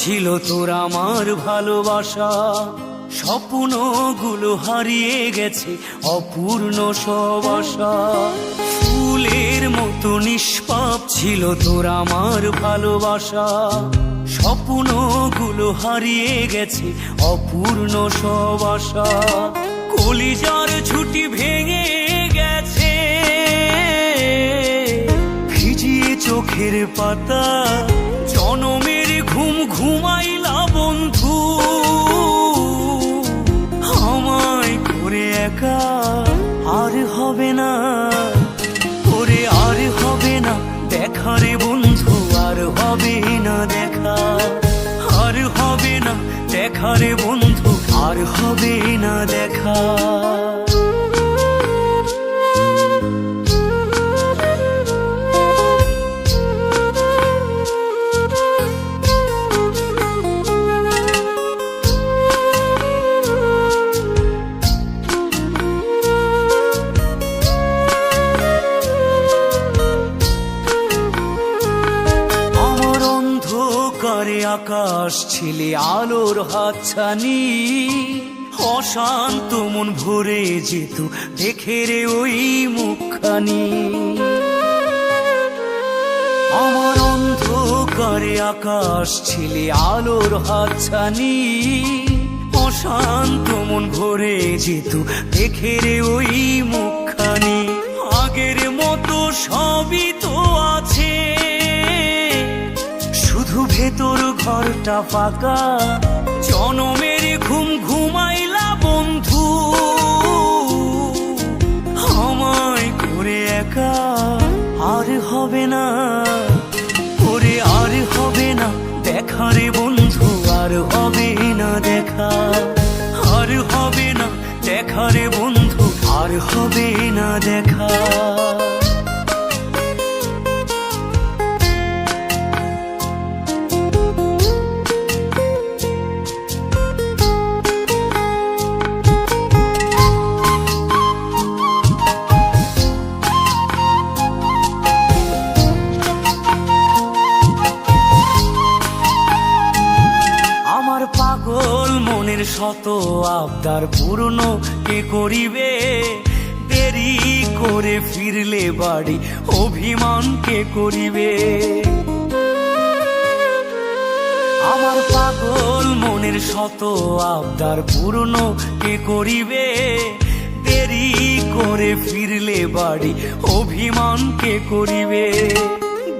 ছিল তোর আমার ভালোবাসা, স্বপ্নগুলো হারিয়ে গেছে অপূর্ণ সব আশা। ফুলের মতো নিষ্পাপ ছিল তোর আমার ভালোবাসা, স্বপ্নগুলো হারিয়ে গেছে অপূর্ণ সব আশা। কলিজার ছুটি ভেঙে গেছে, ভিজিয়ে চোখের পাতা, জনমের ঘুম ঘুমাইলা বন্ধু, আমায় করে একা আর হবে না, করে আর হবে না দেখা রে বন্ধু, আর হবে না দেখা, আর হবে না দেখা রে বন্ধু, আর হবে না দেখা। আকাশ ছিলে আলোর হাতছানি, অশান্ত মন ভরে যেত দেখে রে ওই মুখখানি। আমার অন্ধকারে আকাশ ছিলে আলোর হাতছানি, অশান্ত মন ভরে যেত দেখে রে ওই মুখখানি। আগের মতো সবই তো আছে, শুধু ভেতর ঘরটা ফাঁকা, জনমের ঘুম ঘুমাইলা বন্ধু, আমায় করে একা আর হবে না, করে আর হবে না দেখা রে বন্ধু, আর হবে না দেখা, আর হবে না দেখা রে বন্ধু, আর হবে না দেখা। পাগল মনের শত আবদার পূর্ণ কে করিবে, দেরি করে ফিরলে বাড়ি অভিমান কে করিবে। আমার পাগল মনের শত আবদার পূর্ণ কে করিবে, দেরি করে ফিরলে বাড়ি অভিমান কে করিবে।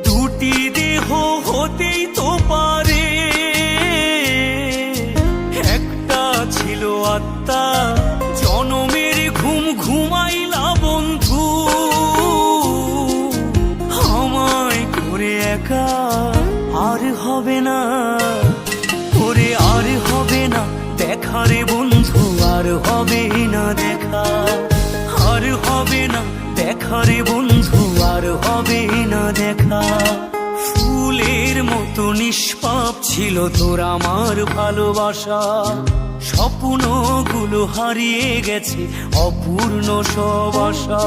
দুটি দেহ হতেই তো পারে, ছিল আত্মা, জনমের ঘুম ঘুমাইলা বন্ধু, আমায় করে একা আর হবে না, করে আর হবে না দেখা রে বন্ধু, আর হবে না দেখা, আর হবে না দেখা রে বন্ধু, আর হবে না দেখা। ফুলের মতো নিষ্পাপ ছিল তোর আমার ভালোবাসা, স্বপ্নগুলো হারিয়ে গেছে অপূর্ণ সব আশা।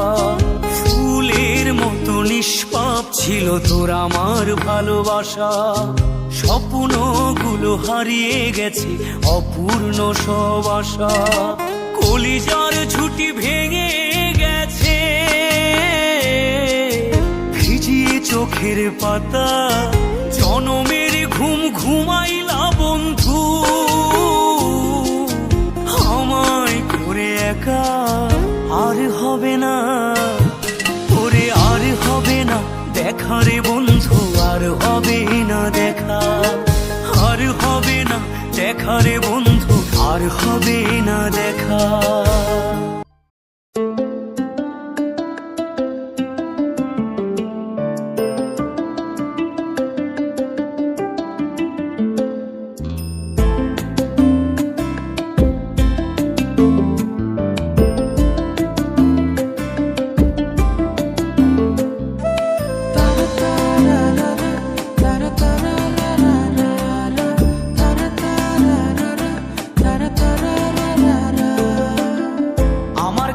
ফুলের মতো নিষ্পাপ ছিল তোর আমার ভালোবাসা, স্বপ্নগুলো হারিয়ে গেছে অপূর্ণ সব আশা। কলিজার ছুটি ভেঙে গেছে, ভিজিয়ে চোখের পাতা, জনমের ঘুম ঘুমাইলা বন্ধু, আমায় করে একা আর হবে না, করে আর হবে না দেখা রে বন্ধু, আর হবে না দেখা, আর হবে না দেখা রে বন্ধু, আর হবে না দেখা।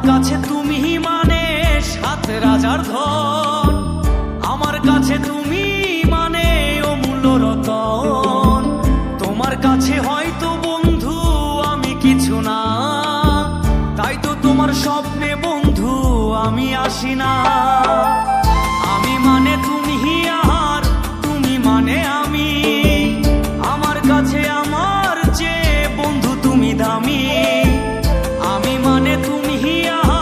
কাছে তুমি মানে সাত রাজার ধন, আমার কাছে তুমি মানে অমূল্য রতন। তোমার তোমার স্বপ্নে বন্ধু আমি আসি না। আমি মানে তুমি আর তুমি মানে আমি, আমার কাছে আমার চেয়ে বন্ধু তুমি দামি। আমি মানে তুমি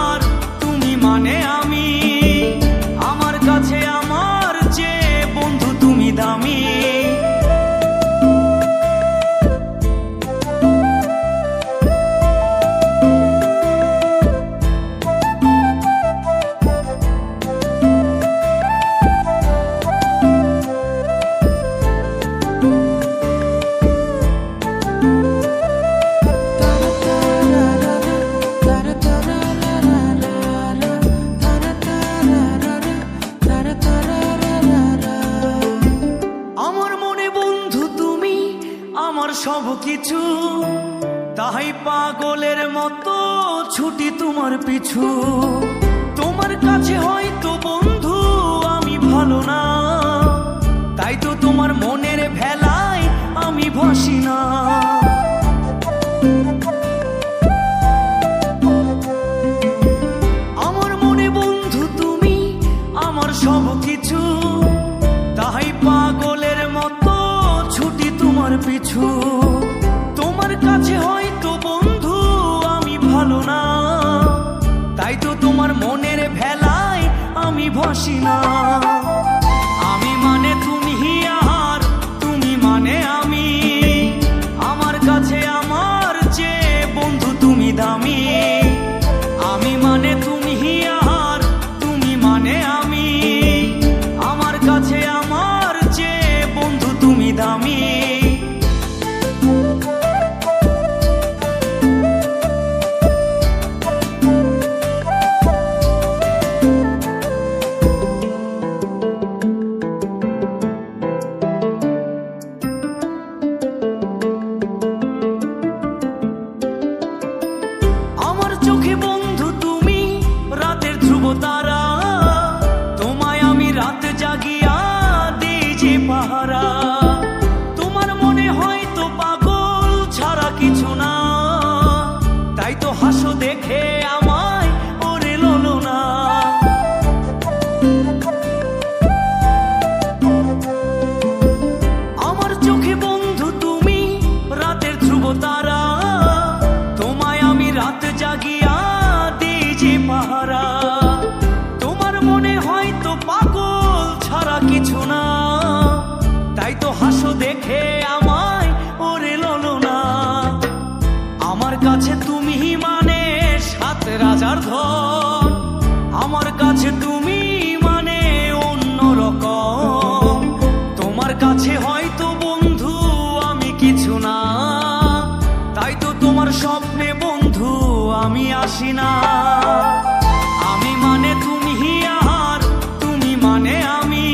আর তুমি মানে আমি, আমার কাছে আমার চেয়ে বন্ধু তুমি দামি। সব কিছু তাই পাগলের মতো ছুটি তোমার পিছু। তোমার কাছে হয়তো বন্ধু আমি ভালো না, তাই তো তোমার মনের ভেলায় আমি ভাসি না। আমার মনে বন্ধু তুমি আমার সব কিছু, তাই পাগলের মতো ছুটি তোমার পিছু। তোমার কাছে হয়তো বন্ধু আমি ভালো না, তাই তো তোমার মনের ভেলায় আমি ভাসি না। আমি মানে তুমি আর তুমি মানে আমি, আমার কাছে আমার চেয়ে বন্ধু তুমি দামি। আমি মানে তুমি আর তুমি মানে আমি, আমার কাছে আমার চেয়ে বন্ধু তুমি দামি। আমার চোখে বন্ধু তুমি রাতের ধ্রুব তারা, তোমায় আমি রাত জাগিয়া দিই যে পাহারা। তোমার মনে হয়তো পাগল ছাড়া কিছু না, তাই তো হাসো দেখে আমায় ওরে ললো না। আমার চোখে বন্ধু তুমি রাতের ধ্রুব তারা, তোমায় আমি রাত জাগিয়া দিই যে পাহারা। তোমার মনে হয়তো পাগল ছাড়া কিছু না, তাই তো হাসো দেখে আমায় ওরে ললো না। আমার কাছে তুমি মানে সাত রাজার ধন, আমার কাছে তুমি মানে অন্য রকম। তোমার কাছে হয়তো বন্ধু আমি কিছু না, তাই তো তোমার স্বপ্নে বন্ধু আমি আসি না। আমি মানে তুমি আর তুমি মানে আমি,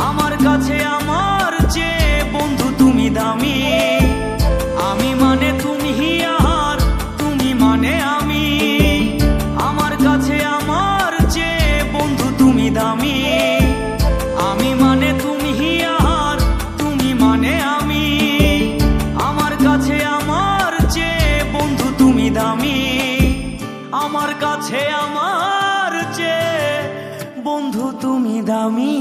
আমার কাছে আমার চেয়ে বন্ধু তুমি দামি। আমি মানে তুমি আর তুমি মানে আমি, আমার কাছে আমার চেয়ে বন্ধু তুমি দামি। আমি মানে তুমি আর তুমি মানে আমি, আমার কাছে আমার চেয়ে বন্ধু তুমি দামি। আমার কাছে আমার চেয়ে বন্ধু তুমি দামি।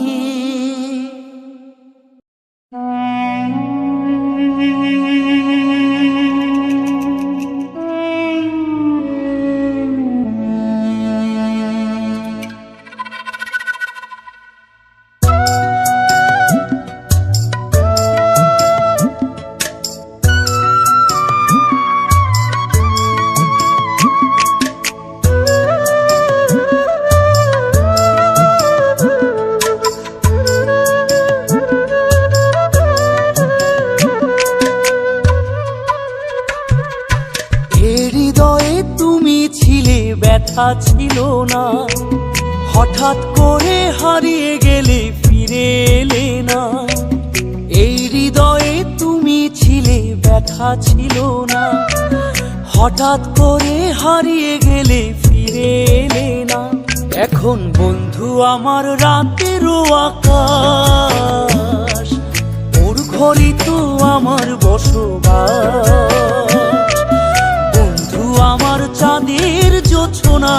ব্যথা ছিল না, হঠাৎ করে হারিয়ে গেলে ফিরে এলে না। এই হৃদয়ে তুমি ছিলে ব্যথা ছিল না, হঠাৎ করে হারিয়ে গেলে ফিরে এলে না। এখন বন্ধু আমার রাতেরও আকাশ, ওর ঘরই তো আমার বসবাস। বন্ধু আমার চাঁদের জোছনা,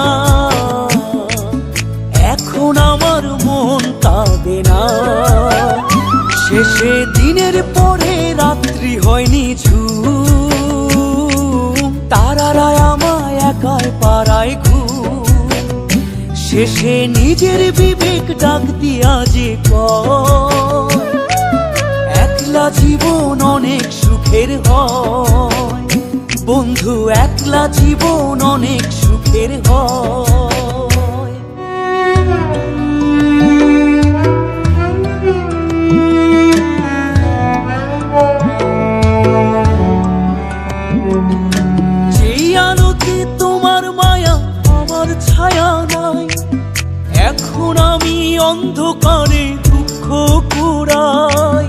এখন আমার মন কাঁদে না। শেষে দিনের পরে রাত্রি হয়নি ঝুম, তারারা আমায় একাই পাড়ায় ঘুম। শেষে নিজের বিবেক ডাক দিয়া যে কয়, একলা জীবন অনেক সুখের হয় বন্ধু, একলা জীবন অনেক সুখের হয়। যেই আলোতে তোমার মায়া আমার ছায়া নাই, এখন আমি অন্ধকারে দুঃখ কুড়াই।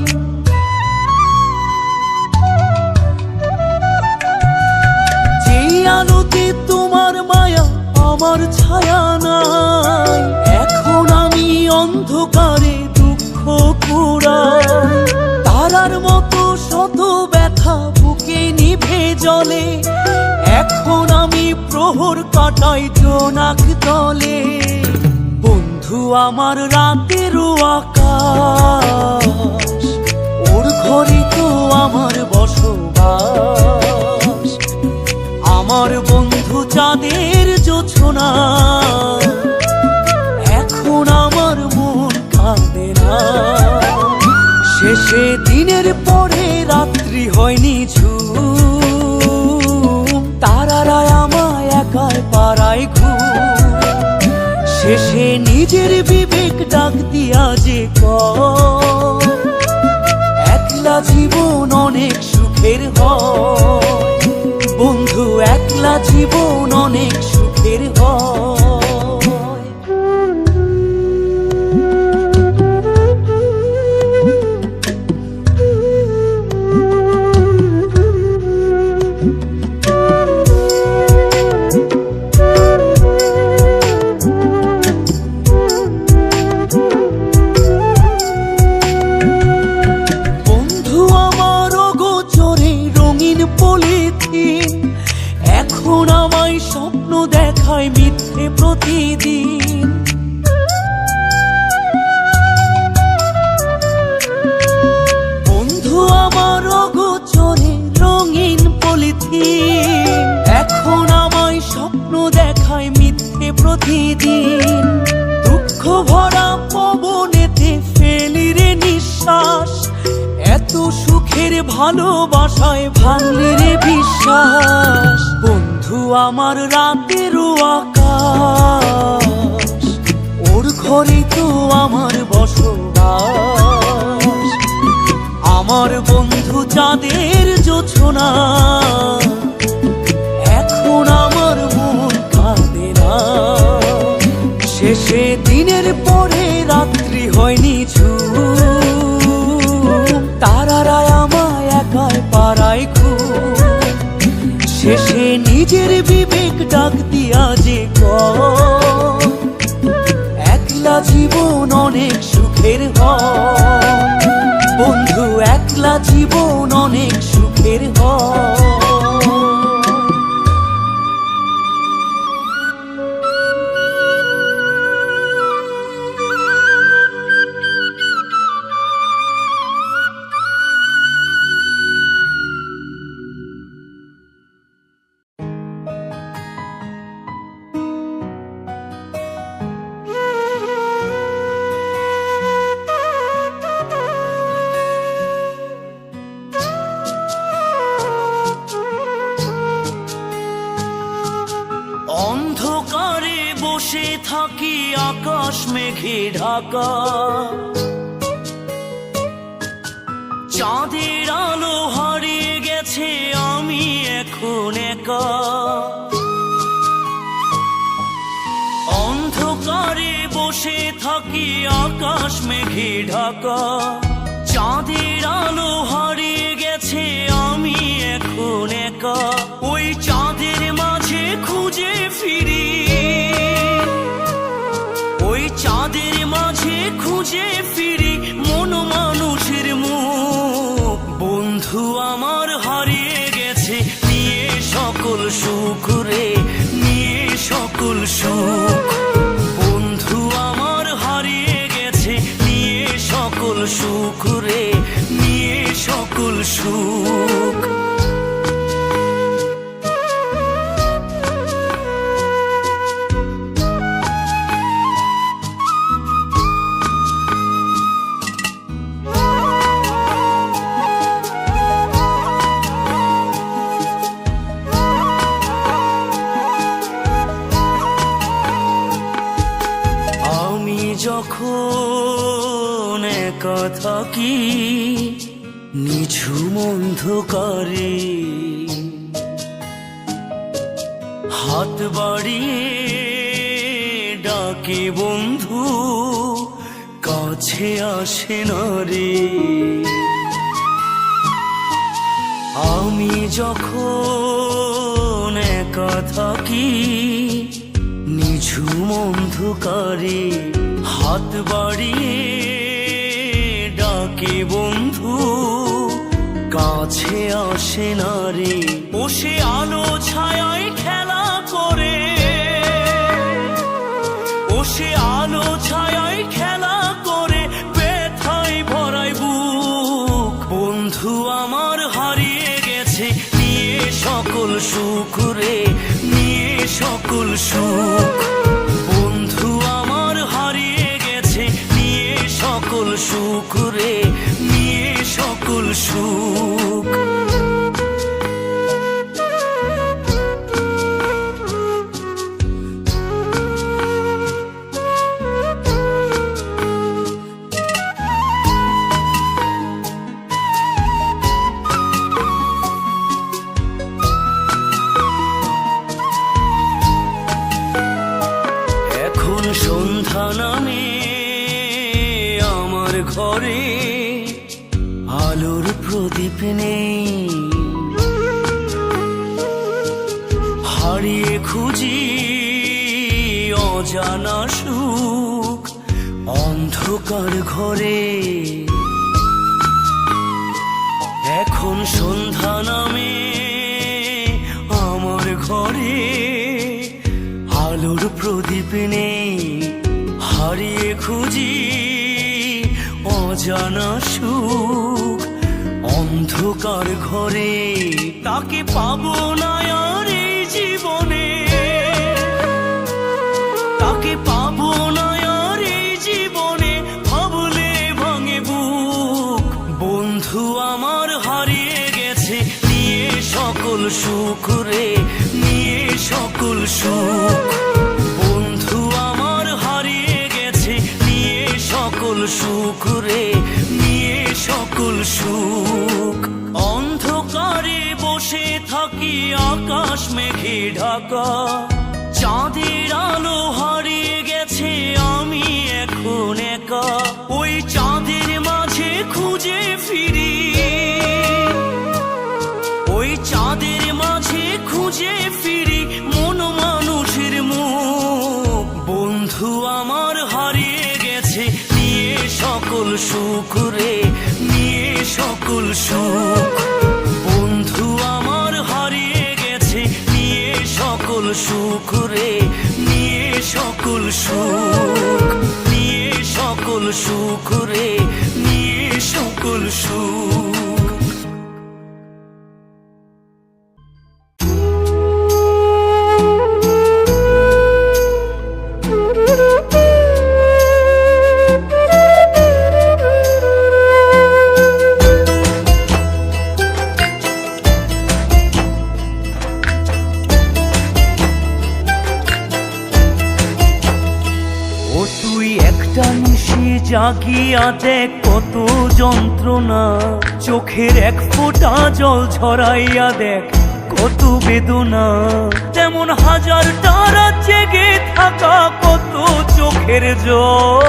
যেই আলোতে তোমার মায়া আমার ছায়া নাই, এখন আমি অন্ধকারে দুঃখ কুড়াই। তারার মতো শত ব্যথা বুকে নিভে জ্বলে, এখন আমি প্রহর কাটাই জোনাক তলে। বন্ধু আমার রাতেরও আকাশ, ওর ঘরে তো আমার বসবাস। আমার বন্ধু চাঁদের জোছনা, এখন আমার মন কাঁদে না। শেষে দিনের পরে রাত্রি হয়নি ঝুম, তারারা আমায় একাই পাড়ায় ঘুম। শেষে নিজের বিবেক ডাক দিয়া যে কয়, একলা জীবন অনেক সুখের হয় বন্ধু, একলা জীবন অনেক সুখের হয়। এখন আমায় স্বপ্ন দেখায় মিথ্যে প্রতিদিন। বন্ধু আমার অগোচরে রঙিন পলিথিন, এখন আমায় স্বপ্ন দেখায় মিথ্যে প্রতিদিন। দুঃখ ভরা পবনেতে ফেলি রে নিঃশ্বাস, এত সুখের ভালোবাসায় ভাঙলি রে বিশ্বাস। বন্ধু আমার রাতেরও আকাশ, ওর ঘরে তো আমার বসবাস। আমার বন্ধু চাঁদের জোছনা, এখন আমার মন কাঁদে না। শেষে দিনের পরে রাত্রি হয়নি ঝুম, তারারা আমায় একাই পাড়ায় ঘুম। শেষে নিজের বিবেক ডাক দিয়া যে কয়, একলা জীবন অনেক সুখের হয় বন্ধু, একলা জীবন অনেক সুখের হয়। অন্ধকারে বসে থাকি আকাশ মেঘে ঢাকা, চাঁদের আলো হারিয়ে গেছে আমি এখন একা। অন্ধকারে বসে থাকি আকাশ মেঘে ঢাকা, চাঁদের আলো হারিয়ে গেছে আমি এখন একা। ওই চাঁদের মাঝে খুঁজে ফিরি, ওই চাঁদের মাঝে খুঁজে ফিরি মন মানুষের মুখ। বন্ধু আমার হারিয়ে গেছে নিয়ে সকল সুখ রে, সুখ। বন্ধু আমার হারিয়ে গেছে নিয়ে সকল সুখ রে, নিয়ে সকল সুখ। যখন একা থাকি নিঝুম অন্ধকারে, হাত বাড়িয়ে ডাকে বন্ধু কাছে আসে না রে। আমি যখন একা থাকি নিঝুম অন্ধকারে, হাত বাড়িয়ে ডাকে বন্ধু কাছে আসে না রে। বসে আলো ছায়ায় খেলা করে, বসে আলো ছায়ায় খেলা করে ব্যথায় ভরায় বুক। বন্ধু আমার হারিয়ে গেছে নিয়ে সকল সুখ রে, নিয়ে সকল সুখ। বন্ধু আমার হারিয়ে গেছে নিয়ে সকল সুখ রে, নিয়ে সকল সুখ। সন্ধ্যা নামে আমার ঘরে আলোর প্রদীপ নেই, হারিয়ে খুঁজি অজানা সুখ অন্ধকার ঘরে। এখন সন্ধ্যা নামে আমার ঘরে আলোর প্রদীপ নেই, হারিয়ে খুঁজি অজানা সুখ অন্ধকার ঘরে। তাকে পাবো না আর এই জীবনে, তাকে পাবো না আর এই জীবনে, ভাবলে ভাঙে বুক। বন্ধু আমার হারিয়ে গেছে নিয়ে সকল সুখ রে, নিয়ে সকল সুখ। বন্ধু আমার হারিয়ে গেছে নিয়ে সকল সুখ রে, নিয়ে সকল সুখ। অন্ধকারে বসে থাকি আকাশ মেঘে ঢাকা, চাঁদের আলো হারিয়ে গেছে আমি এখন একা। ওই চাঁদের মাঝে খুঁজে ফিরি, ওই চাঁদের মাঝে খুঁজে ফিরি মন মানুষের মুখ। বন্ধু আমার হারিয়ে গেছে নিয়ে সকল সুখ রে, নিয়ে সকল সুখ। বন্ধু আমার হারিয়ে গেছে নিয়ে সকল সুখ রে, নিয়ে সকল সুখ, নিয়ে সকল সুখ রে, নিয়ে সকল সুখ। জাগিয়া দেখ কত যন্ত্রণা, চোখের এক ফোঁটা জল ঝরাইয়া দেখ কত বেদনা। তেমন হাজারটা রাত জেগে থাকা কত চোখের জল।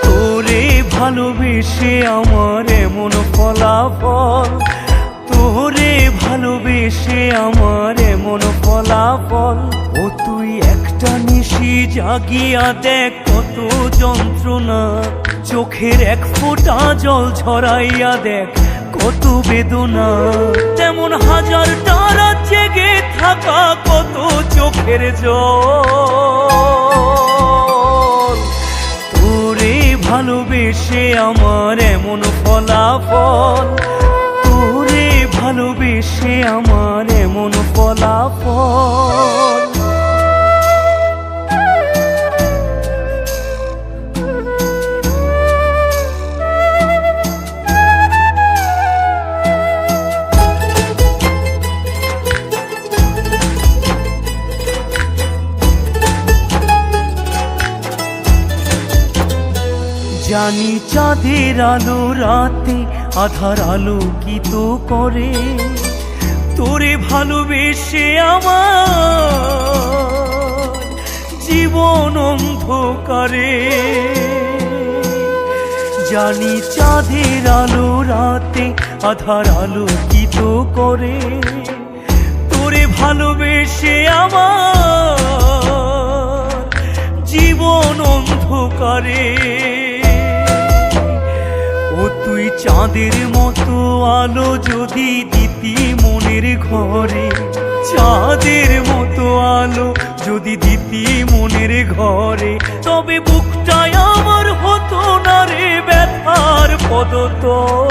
তোরে ভালোবেসে আমার এমন ফলাফল, তোরে ভালোবেসে আমার এমন ফলাফল। ও তুই একটা নিশি জাগিয়া দেখ কত যন্ত্রণা, চোখের এক ফোঁটা জল ঝরাইয়া দেখ কত বেদনা। তেমন হাজারটা রাত জেগে থাকা থাকা কত চোখের জল। তোরে ভালোবেসে আমার এমন ফলাফল, তোরে ভালোবেসে আমার এমন ফলাফল। জানি চাঁদের আলো রাতে আধার আলোকিত করে, তোরে ভালোবেসে আমার জীবন অন্ধকারে। জানি চাঁদের আলো রাতে আধার আলোকিত করে, তোরে ভালোবেসে আমার জীবন অন্ধকারে। ও তুই চাঁদের মতো আলো যদি দিতি মনের ঘরে, চাঁদের মতো আলো যদি দিতি মনের ঘরে, তবে বুকটায় আমার হতো না রে ব্যথার পদতল।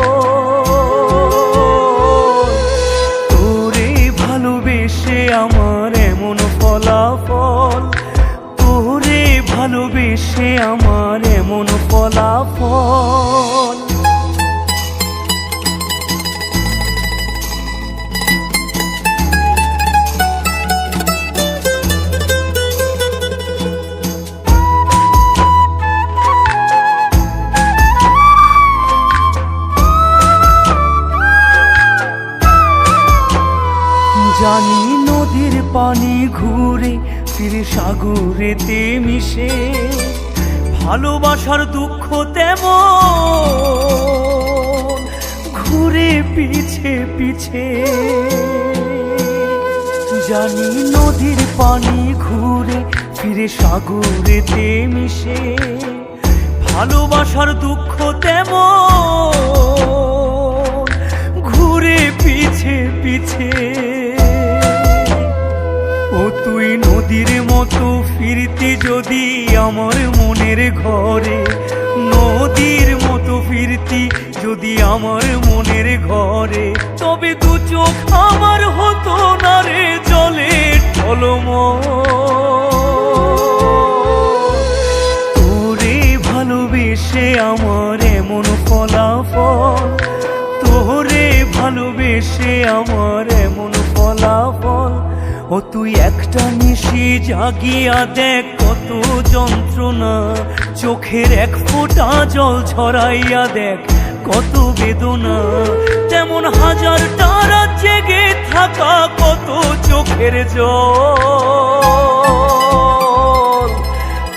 তোরে ভালোবেসে আমার এমন ফলাফল, তোরে ভালোবেসে আমার এমন ফলাফল। জানি নদীর পানি ঘুরে ফিরে সাগরেতে মিশে, ভালোবাসার দুঃখ তেমন ঘুরে পিছে পিছে। জানি নদীর পানি ঘুরে ফিরে সাগরেতে মিশে, ভালোবাসার দুঃখ তেমন ঘুরে পিছে পিছে। ও তুই নদীর মতো ফিরতি যদি আমার মনের ঘরে, নদীর মতো ফিরতি যদি আমার মনের ঘরে, তবে দু চোখ আমার হতো না রে জলে টলমল। তোরে ভালোবেসে আমার এমন ফলাফল, তোরে ভালোবেসে আমার এমন ফলাফল। ও তুই একটা নিশি জাগিয়া দেখ কত যন্ত্রণা, চোখের এক ফোঁটা জল ঝরাইয়া দেখ কত বেদনা, তেমন হাজারটা রাত জেগে থাকা কত চোখের জল।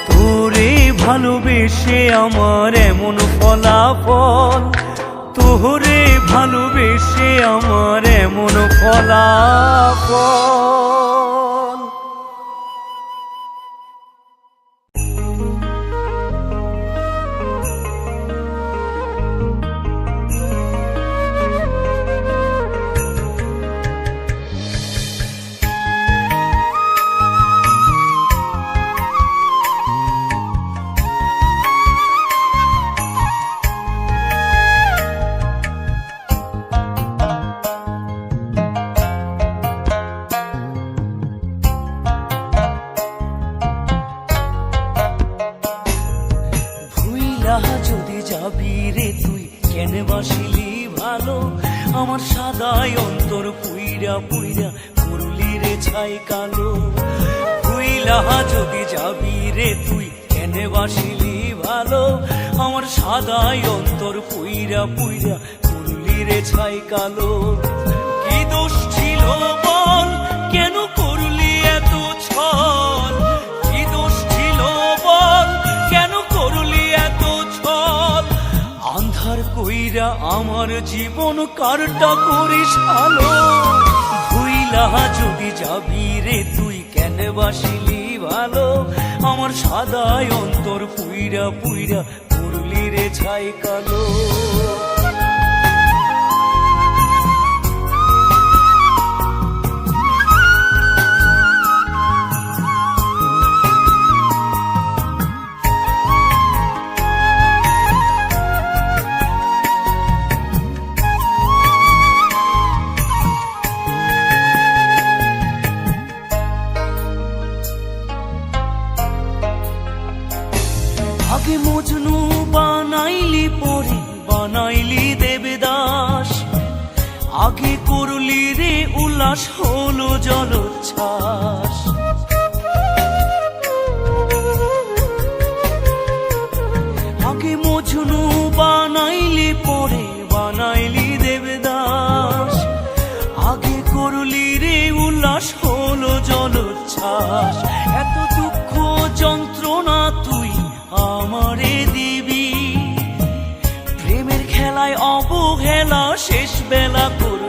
তোরে ভালোবেসে আমার এমন ফলাফল, তোরে ভালোবেসে আমার এমন ফলাফল। যদি যাবি রে তুই কেন বাসিলি ভালো, আমার সাদাই অন্তর পুইরা পুইরা করলি রে ছাই কালো। ভুইলা যদি যাবি রে তুই কেন বাসিলি ভালো, আমার সাদাই অন্তর পুইরা পুইরা করলি রে ছাই কালো। কি দোষ ছিল বল, কেন করলি এত ছল? কি দোষ ছিল বল, কেন করলি এত ছল? আন্ধার কইরা আমার জীবন কারটা করিস আলো। ভুইলা যদি যাবি রে তুই কেন বাসিলি ভালো, আমার সাদাই অন্তর পুইরা পুইরা করলি রে ছাই কালো। উল্লাস হলো জলোচ্ছ্বাস। আগে মজনু বানাইলি পরে বানাইলি দেবদাস, আগে করলি রে উল্লাস হলো জলোচ্ছ্বাস। এত দুঃখ যন্ত্রণা তুই আমারে দিবি, প্রেমের খেলায় অবহেলা শেষ বেলা করবি।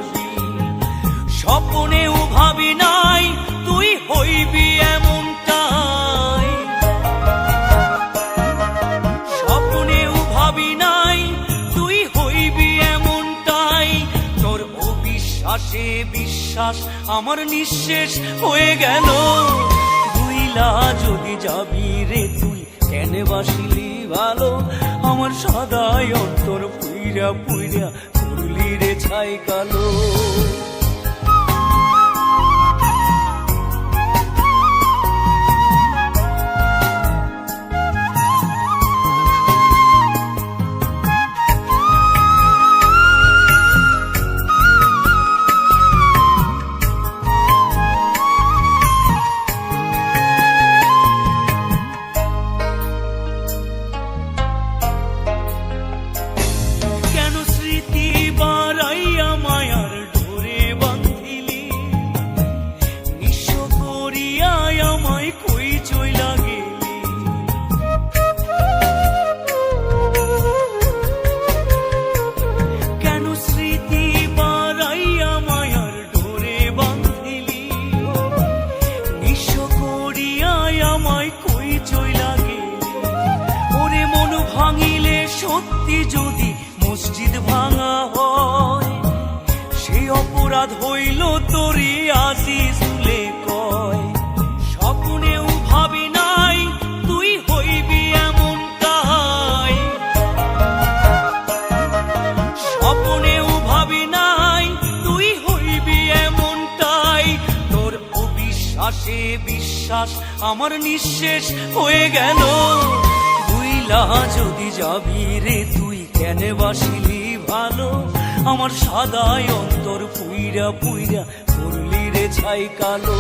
স্বপ্নেও ভাবি নাই তুই হইবি এমনটাই, স্বপ্নেও ভাবি নাই তুই হইবি এমনটাই। তোর অবিশ্বাসে বিশ্বাস আমার নিঃশেষ হয়ে গেল। ভুইলা যদি যাবি রে তুই কেন বাসিলি ভালো, আমার সদাই অন্তর পুইরা পুইরা করলি রে ছাই কালো। সত্যি যদি মসজিদ ভাঙা হয়, সেই অপরাধ হইল তোরি আজিজুলে কয়। স্বপ্নেও ভাবি নাই তুই হইবি এমনটাই, স্বপ্নেও ভাবি নাই তুই হইবি এমনটাই। তোর অবিশ্বাসে বিশ্বাস আমার নিঃশেষ হয়ে গেল। যদি যাবি রে তুই কেন বাসিলি ভালো, আমার সাদাই অন্তর পুইরা পুইরা করলি রে ছাই কালো।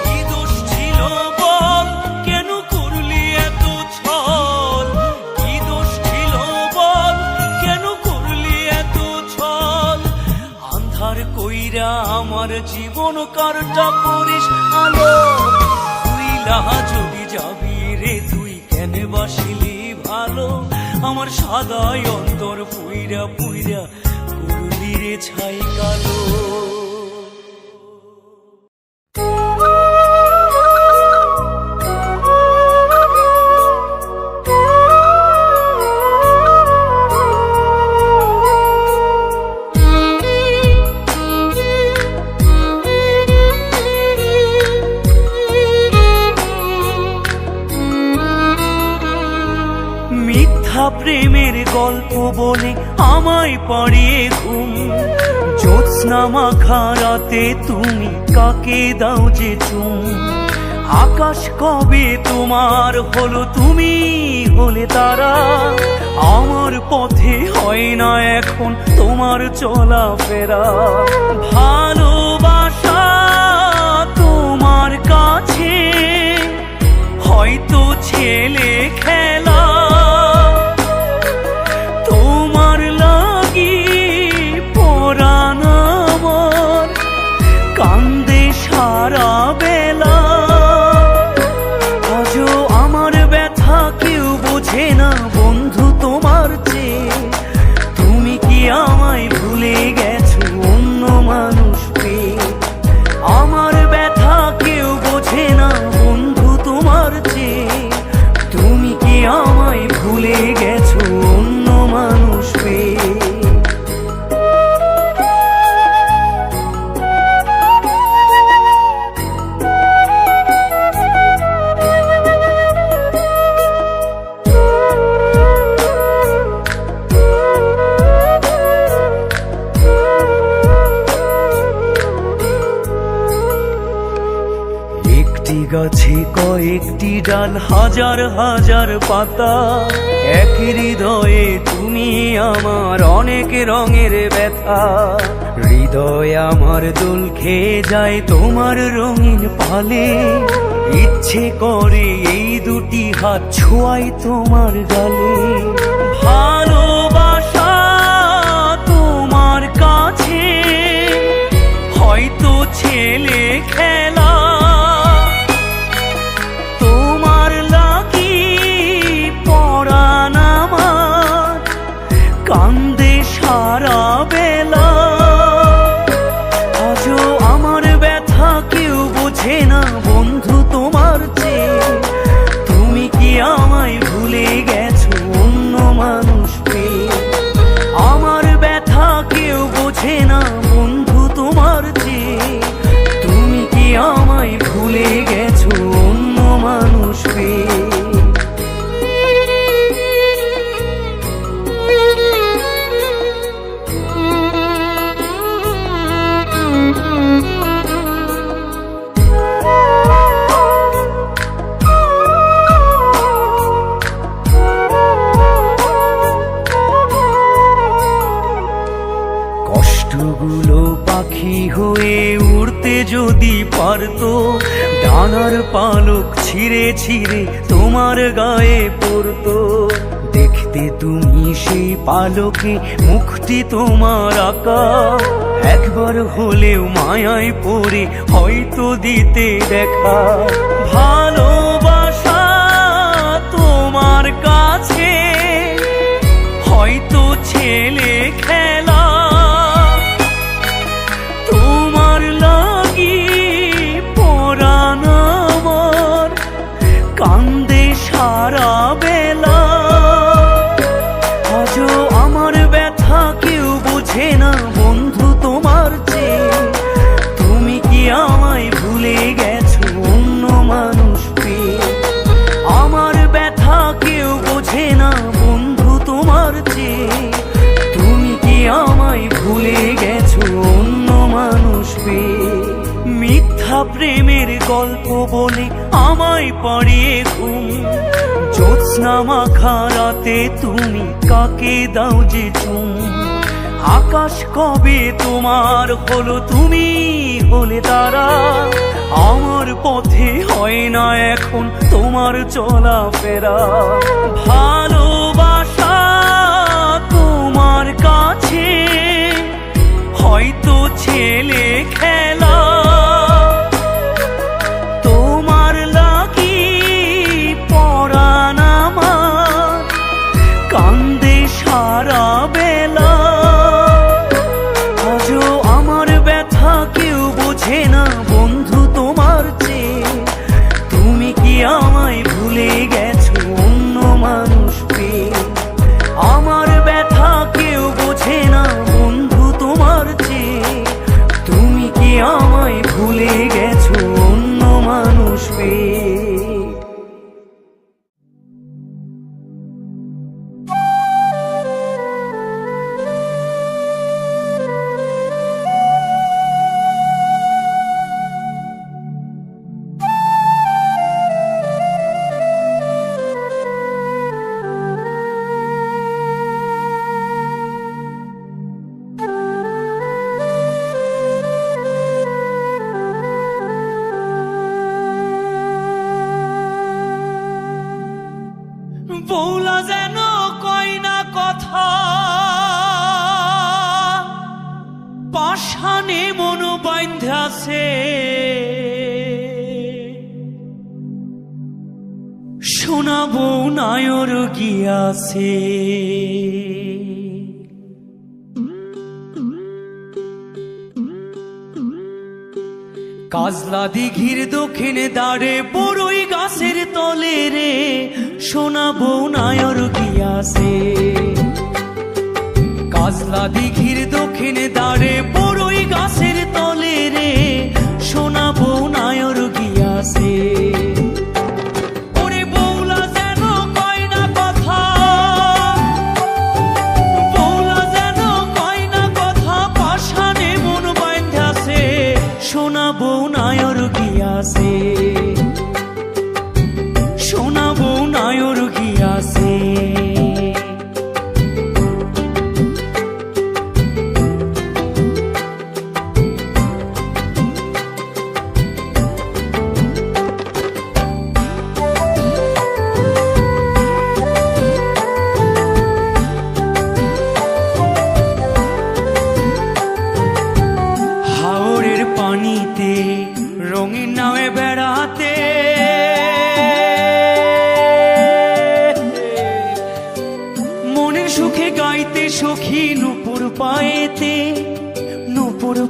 কি দোষ ছিল বল কেন করলি এত ছল, কি দোষ ছিল বল কেন করলি এত ছল। আন্ধার কইরা আমার জীবন কারটা করিস আলো। তুইলা যদি যাবি রে তুই কেন বাসিলি ভালো, আমার সাদাই অন্তর পুইরা পুইরা করলি রে ছাই কালো। প্রেমের গল্প বলে আমায় পাড়িয়ে ঘুম, জ্যোৎস্না মাখা রাতে তুমি কাকে দাও যে চুম। আকাশ কবে তোমার হলো তুমি হলে তারা, আমার পথে হয় না এখন তোমার চলাফেরা। ভালোবাসা তোমার কাছে হয়তো ছেলে খেলা, তোমার লাগি পরাণ আমার কান্দে সারা বেলা। আজও আমার ব্যথা কেউ বোঝে না বন্ধু তোমার চেয়ে, তুমি কি আমায় ভুলে গেছো অন্য মানুষ একটি গাছে কয়েকটি ডাল, হাজার হাজার পাতা, এক হৃদয়ে তুমি আমার, অনেক রঙের ব্যথা। হৃদয় আমার দোল খেয়ে যায় তোমার রঙিন পালে, ইচ্ছে করে এই দুটি হাত ছোঁয়াই তোমার গালে। ভালোবাসা তোমার কাছে হয়তো ছেলে খেলা, তোমার লাগি পরাণ আমার কান্দে সারা বেলা। আজও আমার ব্যথা কেউ বোঝে না বন্ধু তোমার চেয়ে, তুমি কি আমায় ভুলে গেছো অন্য মানুষ পেয়ে? আমার ব্যথা কেউ বোঝে না বন্ধু তোমার চেয়ে, তুমি কি আমায় ভুলে গেছো অন্য মানুষ পেয়ে? কষ্টগুলো পাখি হয়ে উড়তে যদি পারতো, ডানার পালক ছিঁড়ে ছিঁড়ে তোমার গায়ে পড়তো। দেখতে তুমি সেই পালকে মুখটি তোমার আঁকা, একবার হলেও মায়ায় পড়ে হয়তো দিতে দেখা। ভালোবাসা তোমার কাছে হয়তো ছেলে খেলা, তোমার লাগি পরাণ আমার কান্দে সারা বেলা। আজও আমার ব্যথা কেউ বোঝে না বন্ধু তোমার চেয়ে, তুমি কি আমায় ভুলে গেছো অন্য মানুষ পেয়ে? আমার ব্যথা কেউ বোঝে না বন্ধু তোমার চেয়ে, তুমি কি আমায় ভুলে গেছো অন্য মানুষ পেয়ে? মিথ্যা প্রেমের গল্প বলে আমায় পাড়িয়ে ঘুম, জ্যোৎস্না মাখা রাতে তুমি কাকে দাও যে চুম? আকাশ কবে তোমার হলো, তুমি হলে তারা, আমার পথে হয় না এখন তোমার চলাফেরা। ভালোবাসা তোমার কাছে হয়তো ছেলে খেলা, তোমার লাগি পরাণ আমার কান্দে সারা বেলা। আজও আমার ব্যথা কেউ বোঝে না বন্ধু তোমার চেয়ে, তুমি কি আমায় ভুলে গেছো অন্য মানুষ পেয়ে? আমার ব্যথা কেউ বোঝে না বন্ধু তোমার চেয়ে, তুমি কি আমায় ভুলে গেছো অন্য মানুষ পেয়ে? বৌলা যেন কয় না কথা, পাষাণে মন বাইন্ধাছে, শোনাবো নায়র গিয়াছে। কাজলা দিঘির দক্ষিণে দাঁড়ে বড়ই গাছের তলে রে, শোনাবো নায়র গিয়াছে। কাজলা দিঘির দক্ষিণে দাঁড়ে বড়ই গাছের তলে রে, শোনাবো নায়র গিয়াছে। ওরে বৌলা যেন কয় না কথা, বৌলা যেন কয় না কথা, পাষাণে মন বাইন্ধাছে, শোনাবো নায়র গিয়াছে।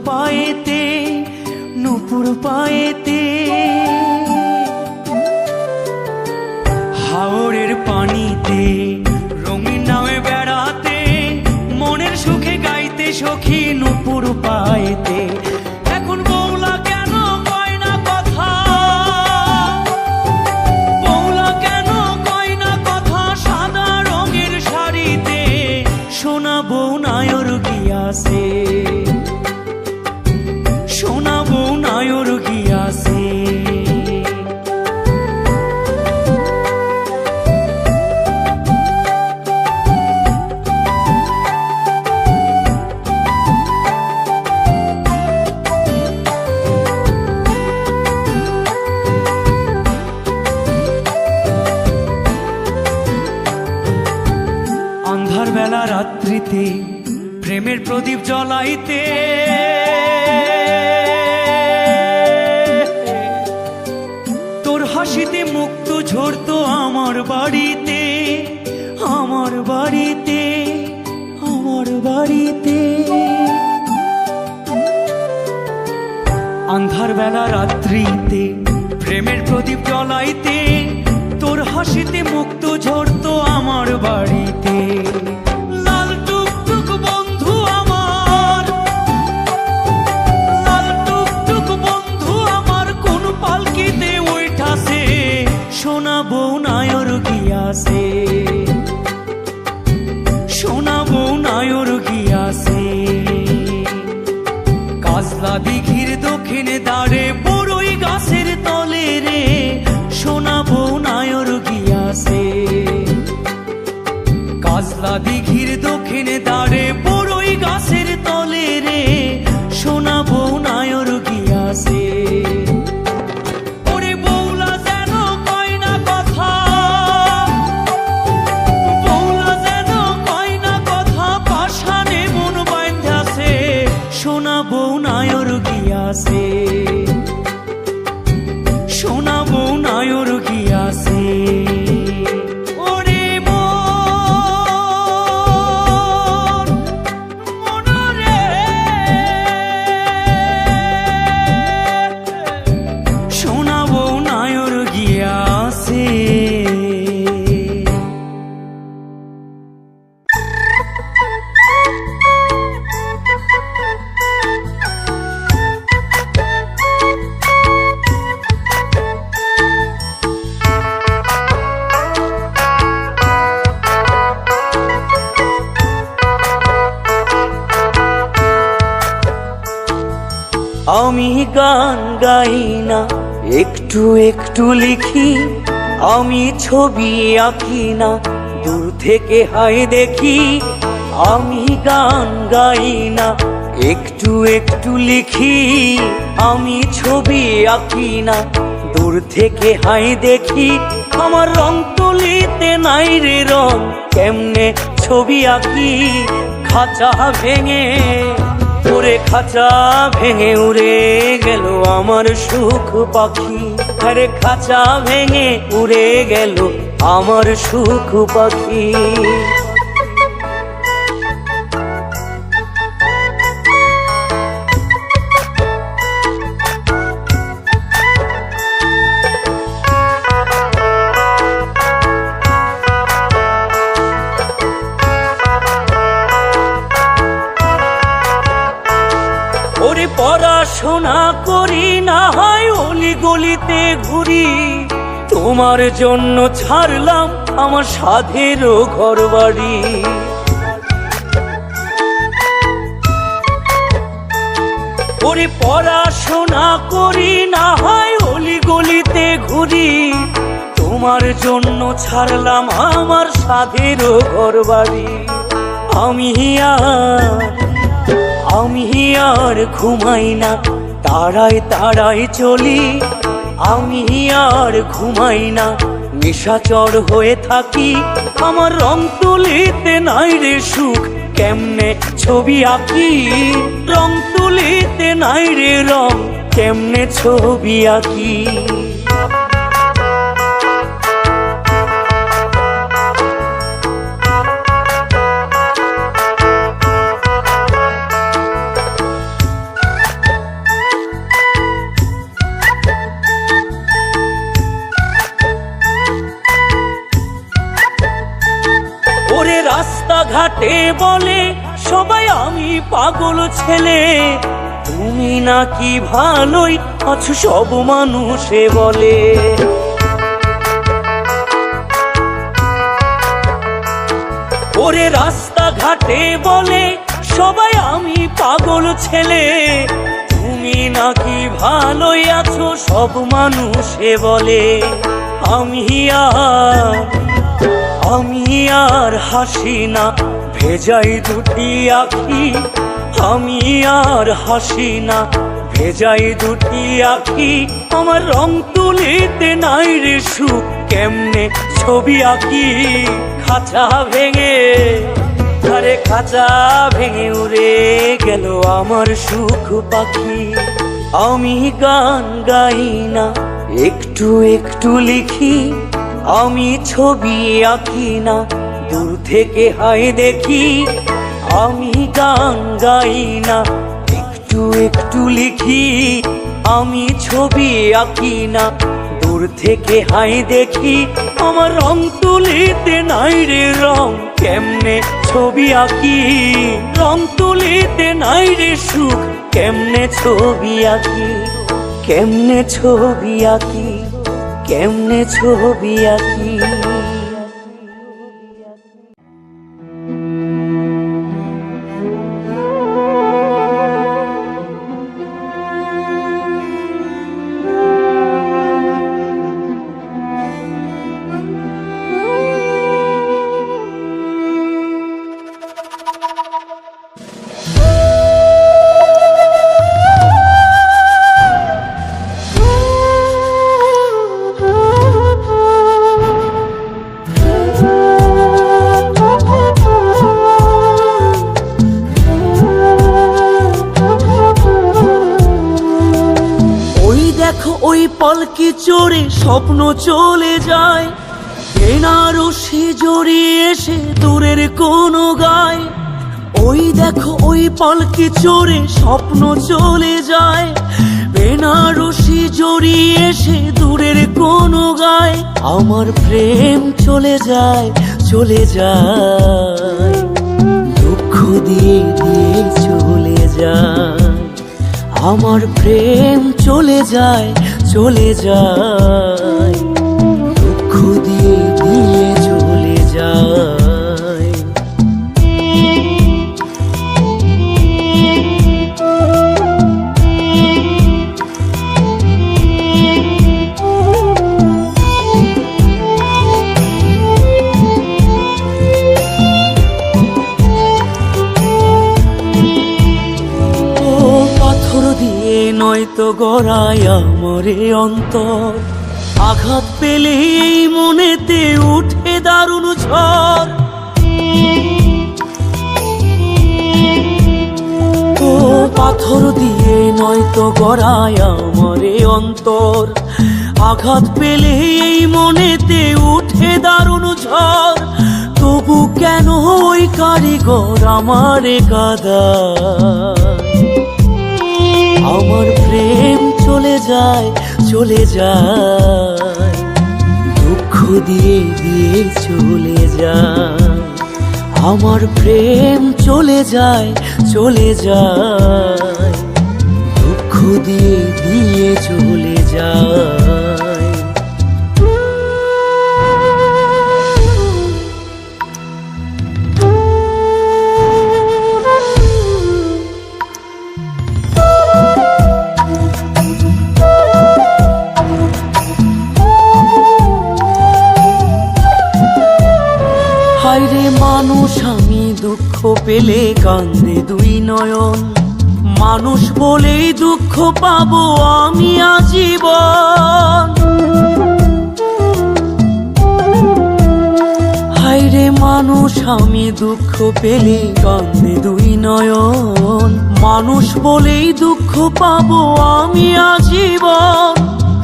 পায়েতে, নূপুর পায়েতে। হাওরের পানিতে রঙিন নামে বেড়াতে, মনের সুখে গাইতে সখী নূপুর পায়েতে। এখন বৌলা কেন কয় না কথা, বৌলা কেন কয় না কথা, সাদা রঙের শাড়িতে সোনা বউ নায়র গিয়াছে, সোনা বউ নায়র গিয়াছে। আন্ধার বেলা রাত্রিতে প্রেমের প্রদীপ জ্বলাইতে, তোর হাসিতে মুক্ত ঝরতো আমার বাড়িতে, আমার বাড়িতে, আমার বাড়িতে। আন্ধার বেলা রাত্রিতে প্রেমের প্রদীপ জ্বলাইতে, তোর হাসিতে মুক্ত ঝরতো আমার বাড়িতে। লাল টুকটুক বন্ধু আমার, লাল টুকটুক বন্ধু আমার, কোন পালকিতে ওইঠাছে সোনা বউ নায়র গিয়াছে, সোনা বউ নায়র গিয়াছে। কাজলা দিঘির দক্ষিণে দাঁড়ে বড়ই গাছের তলে রে সোনা বউ নায়র গিয়াছে। কাজলা দিঘির দক্ষিণে দাঁড়ে বড়ই গাছের তলে রে সোনা বউ নায়র গিয়াছে। ওরে বৌলা যেন কয় না কথা, বৌলা যেন কয় না কথা, পাষাণে মন বাঁধাছে সোনা বউ নায়র গিয়াছে, সোনা বউ নায়র গিয়াছে। ওরে মন, মন রে, সোনা বউ নায়র গিয়াছে। আমি গান গাই না, একটু একটু লিখি, আমি ছবি আঁকি না, দূর থেকে হাই দেখি। আমি গান গাই না, একটু একটু লিখি, আমি ছবি আঁকি না, দূর থেকে হাই দেখি। আমার রং তুলিতে নাই রে রং, কেমনে ছবি আঁকি। খাঁচা ভেঙে, ওরে খাঁচা ভেঙে উড়ে গেল আমার সুখ পাখি, আরে খাঁচা ভেঙে উড়ে গেল আমার সুখ পাখি। ওরে পড়াশোনা করি না হয় অলি গলিতে ঘুরি, তোমার জন্য ছাড়লাম আমার সাধেরও ঘর বাড়ি। ওরে পড়াশোনা করি না হয় অলি গলিতে ঘুরি, তোমার জন্য ছাড়লাম আমার সাধেরও ঘর বাড়ি। আমি আর ঘুমাই না, তারায় তারায় চলি। আমি আর ঘুমাই না, নিশাচর হয়ে থাকি। আমার রং তুলিতে নাই রে সুখ, কেমনে ছবি আঁকি। রং তুলিতে নাই রে রং, কেমনে ছবি আঁকি। রাস্তাঘাটে বলে সবাই আমি পাগল ছেলে, তুমি নাকি ভালোই আছো সব মানুষে বলে। ওরে রাস্তাঘাটে বলে সবাই আমি পাগল ছেলে, তুমি নাকি ভালোই আছো সব মানুষে বলে। আমি আর হাসি না ভেজাই দুটি আখি, আমি আর হাসি না ভেজাই দুটি আখি। আমার রং তুলিতে নাই রে সুখ, কেমনে ছবি আঁকি। খাঁচা ভেঙে খাঁচা ভেঙে উড়ে গেল আমার সুখ পাখি। আমি গান গাই না একটু একটু লিখি, আমি ছবি আঁকি না দূর থেকে হাই দেখি। আমি গান গাই না একটু একটু লিখি, আমি ছবি আঁকি না দূর থেকে হাই দেখি। আমার রং তুলিতে নাই রে রং, কেমনে ছবি আঁকি। রং তুলিতে নাই রে সুখ, কেমনে ছবি আঁকি। কেমনে ছবি আঁকি, কেমনে ছবি আঁকি। ওই পালকি চড়ে স্বপ্ন চলে যায়, বেনারসি জড়িয়ে এসে দূরের কোনো গায়। ওই দেখো ওই পালকি চড়ে স্বপ্ন চলে যায়, বেনারসি জড়িয়ে এসে দূরের কোনো গায়। আমার প্রেম চলে যায় চলে যায়, দুঃখ দিয়ে দিয়ে চলে যায়। আমার প্রেম চলে যায় চলে যায়, দুঃখ দিয়ে দিয়ে চলে যায়। নয়তো গড়ায় আমারে অন্তর, আঘাত পেলে এই মনেতে উঠে দারুণ ঝড়। ও পাথর দিয়ে নয়তো গড়ায় আমারে অন্তর, আঘাত পেলে এই মনেতে উঠে দারুণ ঝড়। তবু কেন ওই কারিগর আমারে কাঁদায়। আমার প্রেম চলে যায় চলে যায়, দুঃখ দিয়ে দিয়ে চলে যায়। আমার প্রেম চলে যায় চলে যায়, দুঃখ দিয়ে দিয়ে চলে যায়। হায়রে মানুষ আমি দুঃখ পেলে কান্দে দুই নয়ন, মানুষ বলেই দুঃখ পাবো আমি আজীবন। হায়রে মানুষ আমি দুঃখ পেলে কান্দে দুই নয়ন, মানুষ বলেই দুঃখ পাবো আমি আজীবন।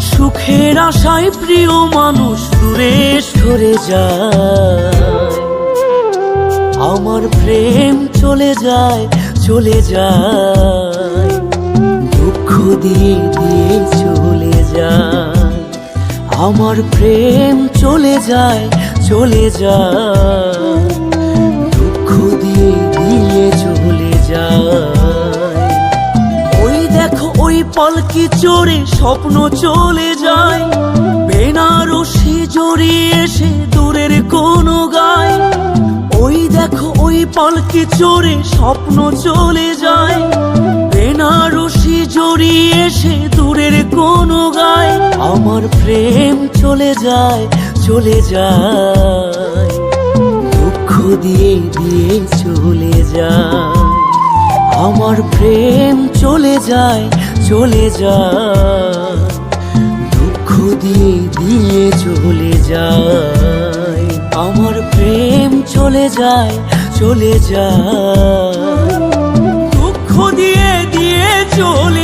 সুখের আশায় প্রিয় মানুষ দূরে সরে যায়, আমার প্রেম চলে যায় চলে যায়, দুঃখ দিয়ে দিয়ে চলে যায়। আমার প্রেম চলে যায় চলে যায়, দুঃখ চলে যায়। ওই দেখো ওই পালকি চড়ে স্বপ্ন চলে যায়, বেনারসি জড়িয়ে এসে দূরের কোনো গায়। ওই দেখো ওই পালকি চড়ে স্বপ্ন চলে যায়, বেনারসি জড়িয়ে এসে দূরের কোনো গায়। আমার প্রেম চলে যায়, চলে যায়, দুঃখ দিয়ে দিয়ে চলে যায়। আমার প্রেম চলে যায়, চলে যায়, দুঃখ দিয়ে দিয়ে চলে যায়। আমার প্রেম চলে যায়, চলে যায়, দুঃখ দিয়ে দিয়ে চলে